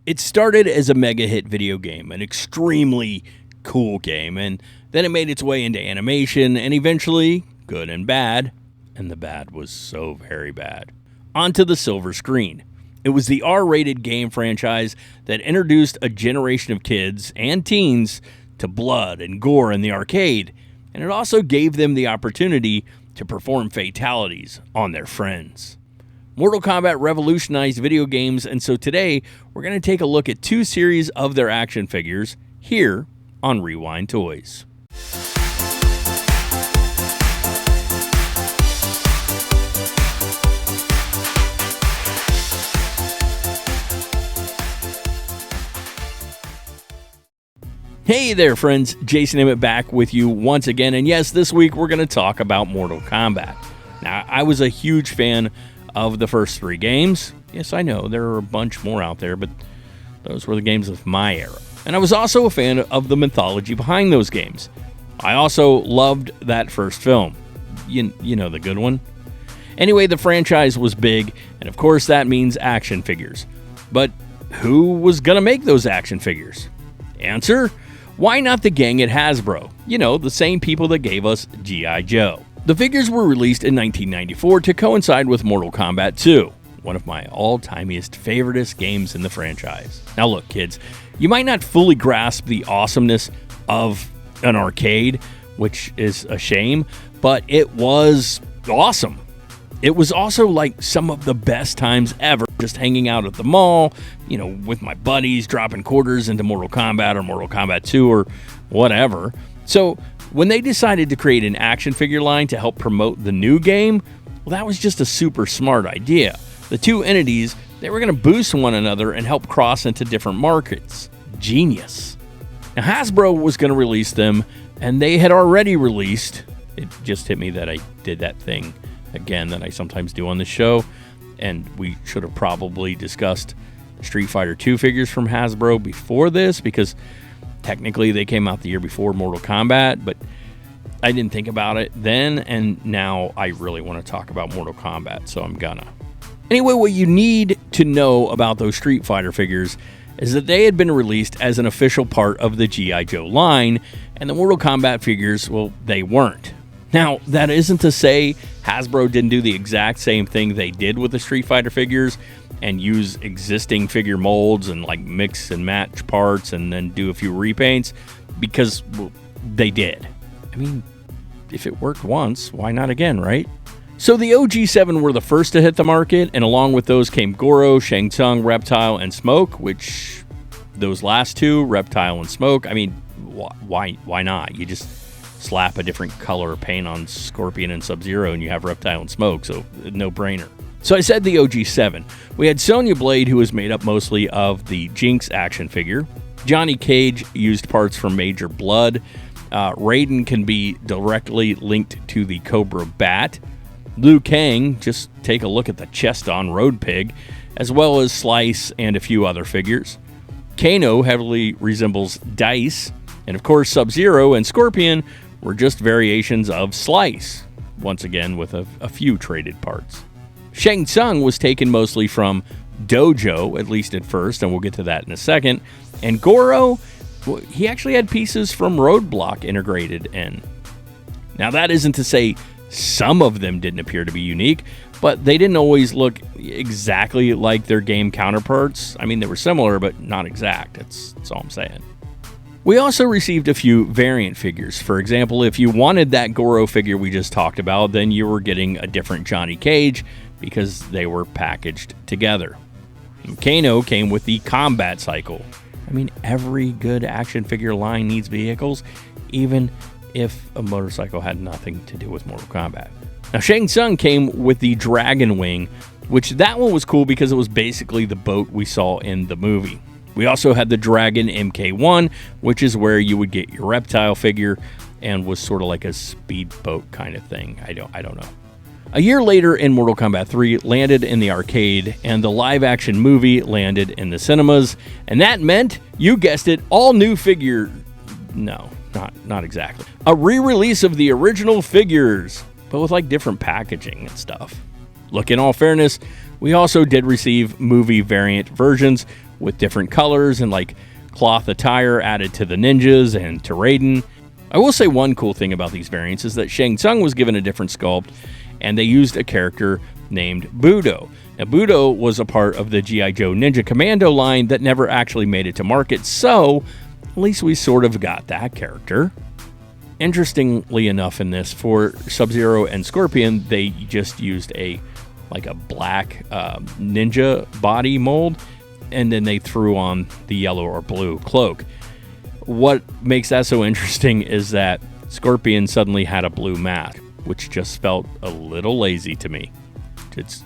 It started as a mega hit video game, an extremely cool game, and then it made its way into animation and eventually good and bad, and the bad was so very bad, onto the silver screen. It was the R-rated game franchise that introduced a generation of kids and teens to blood and gore in the arcade, and it also gave them the opportunity to perform fatalities on their friends. Mortal Kombat revolutionized video games, and so today we're going to take a look at two series of their action figures here on Rewind Toys. Hey there, friends. Jason Emmett back with you once again, and yes, this week we're going to talk about Mortal Kombat. Now, I was a huge fan of the first three games. Yes, I know, there are a bunch more out there, but those were the games of my era. And I was also a fan of the mythology behind those games. I also loved that first film. You know, the good one. Anyway, the franchise was big, and of course that means action figures. But who was going to make those action figures? Answer: why not the gang at Hasbro? You know, the same people that gave us G.I. Joe. The figures were released in 1994 to coincide with Mortal Kombat 2, one of my all-timeiest favoriteest games in the franchise. Now look, kids, you might not fully grasp the awesomeness of an arcade, which is a shame, but it was awesome. It was also like some of the best times ever, just hanging out at the mall, you know, with my buddies, dropping quarters into Mortal Kombat or Mortal Kombat 2 or whatever. So when they decided to create an action figure line to help promote the new game, well, that was just a super smart idea. The two entities, they were going to boost one another and help cross into different markets. Genius. Now, Hasbro was going to release them, and they had already released, it just hit me that I did that thing again that I sometimes do on the show, and we should have probably discussed Street Fighter 2 figures from Hasbro before this, because technically they came out the year before Mortal Kombat, but I didn't think about it then, and now I really want to talk about Mortal Kombat, so I'm gonna. Anyway, what you need to know about those Street Fighter figures is that they had been released as an official part of the G.I. Joe line, and the Mortal Kombat figures, well, they weren't. Now, that isn't to say Hasbro didn't do the exact same thing they did with the Street Fighter figures and use existing figure molds and like mix and match parts and then do a few repaints, because, well, they did. I mean, if it worked once, why not again, right? So the OG7 were the first to hit the market, and along with those came Goro, Shang Tsung, Reptile, and Smoke, which those last two, Reptile and Smoke, I mean, why not? You just slap a different color paint on Scorpion and Sub-Zero and you have Reptile and Smoke, so no-brainer. So I said the OG7. We had Sonya Blade, who was made up mostly of the Jinx action figure. Johnny Cage used parts from Major Blood. Raiden can be directly linked to the Cobra Bat. Liu Kang, just take a look at the chest on Road Pig, as well as Slice and a few other figures. Kano heavily resembles Dice, and of course Sub-Zero and Scorpion were just variations of Slice, once again with a few traded parts. Shang Tsung was taken mostly from Dojo, at least at first, and we'll get to that in a second. And Goro, well, he actually had pieces from Roadblock integrated in. Now, that isn't to say some of them didn't appear to be unique, but they didn't always look exactly like their game counterparts. I mean, they were similar, but not exact. That's all I'm saying. We also received a few variant figures. For example, if you wanted that Goro figure we just talked about, then you were getting a different Johnny Cage because they were packaged together. And Kano came with the combat cycle. I mean, every good action figure line needs vehicles, even if a motorcycle had nothing to do with Mortal Kombat. Now, Shang Tsung came with the Dragon Wing, which that one was cool because it was basically the boat we saw in the movie. We also had the Dragon MK1, which is where you would get your Reptile figure and was sort of like a speedboat kind of thing. I don't know. A year later, in Mortal Kombat 3 landed in the arcade, and the live-action movie landed in the cinemas, and that meant, you guessed it, all new figure... No, not exactly. A re-release of the original figures, but with like different packaging and stuff. Look, in all fairness, we also did receive movie variant versions, with different colors and like cloth attire added to the ninjas and to Raiden. I will say one cool thing about these variants is that Shang Tsung was given a different sculpt, and they used a character named Budo. Now, Budo was a part of the G.I. Joe Ninja Commando line that never actually made it to market, so at least we sort of got that character. Interestingly enough, in this, for Sub-Zero and Scorpion, they just used a black ninja body mold, and then they threw on the yellow or blue cloak. What makes that so interesting is that Scorpion suddenly had a blue mask, which just felt a little lazy to me.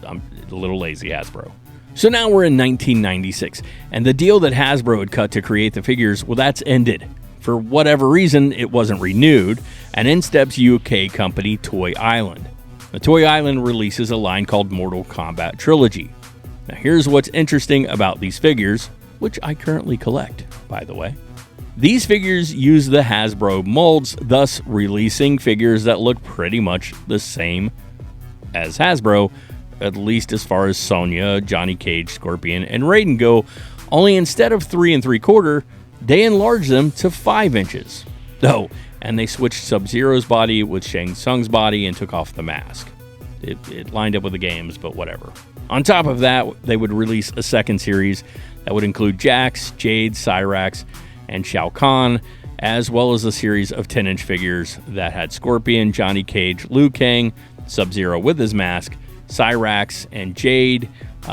I'm a little lazy, Hasbro. So now we're in 1996, and the deal that Hasbro had cut to create the figures, well, that's ended. For whatever reason, it wasn't renewed, and in steps UK company Toy Island. The Toy Island releases a line called Mortal Kombat Trilogy. Now here's what's interesting about these figures, which I currently collect, by the way. These figures use the Hasbro molds, thus releasing figures that look pretty much the same as Hasbro, at least as far as Sonya, Johnny Cage, Scorpion, and Raiden go, only instead of 3 3/4, they enlarged them to 5 inches. Oh, and they switched Sub-Zero's body with Shang Tsung's body and took off the mask. It lined up with the games, but whatever. On top of that, they would release a second series that would include Jax, Jade, Cyrax, and Shao Kahn, as well as a series of 10-inch figures that had Scorpion, Johnny Cage, Liu Kang, Sub-Zero with his mask, Cyrax and Jade,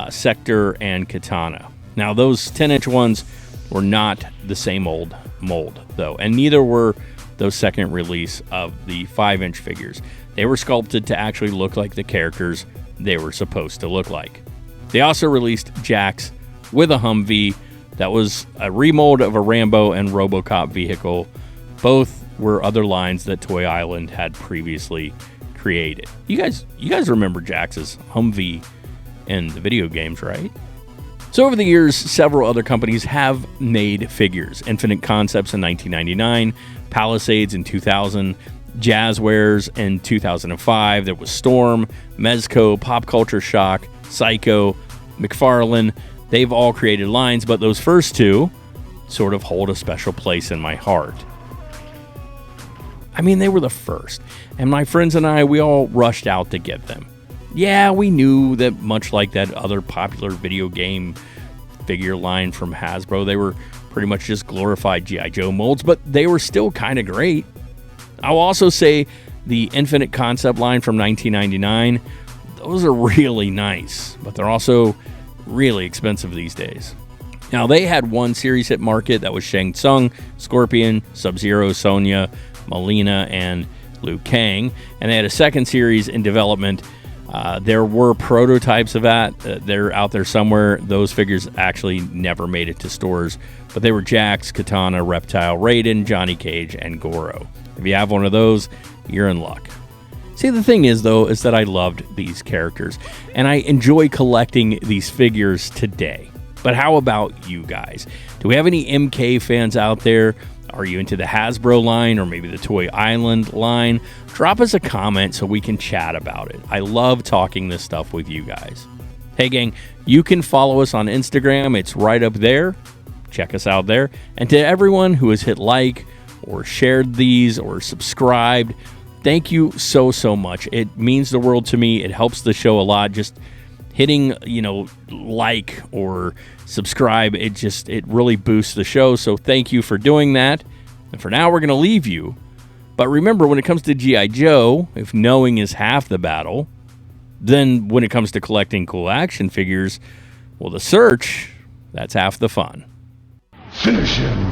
Sector, and Katana. Now, those 10-inch ones were not the same old mold, though, and neither were those second release of the 5-inch figures. They were sculpted to actually look like the characters they were supposed to look like. They also released Jax with a Humvee that was a remold of a Rambo and RoboCop vehicle. Both were other lines that Toy Island had previously created. You guys remember Jax's Humvee in the video games, right? So over the years, several other companies have made figures. Infinite Concepts in 1999, Palisades in 2000, Jazzwares in 2005. There was Storm, Mezco, Pop Culture Shock, Psycho, McFarlane. They've all created lines, but those first two sort of hold a special place in my heart. I mean, they were the first, and my friends and I, we all rushed out to get them. Yeah, we knew that much like that other popular video game figure line from Hasbro, they were pretty much just glorified G.I. Joe molds, but they were still kind of great. I'll also say the Infinite Concept line from 1999, those are really nice, but they're also really expensive these days. Now, they had one series hit market that was Shang Tsung, Scorpion, Sub-Zero, Sonya, Mileena, and Liu Kang, and they had a second series in development. There were prototypes of that. They're out there somewhere. Those figures actually never made it to stores, but they were Jax, Katana, Reptile, Raiden, Johnny Cage, and Goro. If you have one of those, you're in luck. See, the thing is, though, is that I loved these characters, and I enjoy collecting these figures today. But how about you guys? Do we have any MK fans out there? Are you into the Hasbro line or maybe the Toy Island line? Drop us a comment so we can chat about it. I love talking this stuff with you guys. Hey, gang, you can follow us on Instagram. It's right up there. Check us out there. And to everyone who has hit like or shared these or subscribed, thank you so much. It means the world to me. It helps the show a lot. Just hitting, like or subscribe, it really boosts the show. So thank you for doing that. And for now, we're going to leave you. But remember, when it comes to G.I. Joe, if knowing is half the battle, then when it comes to collecting cool action figures, well, the search, that's half the fun. Finish him.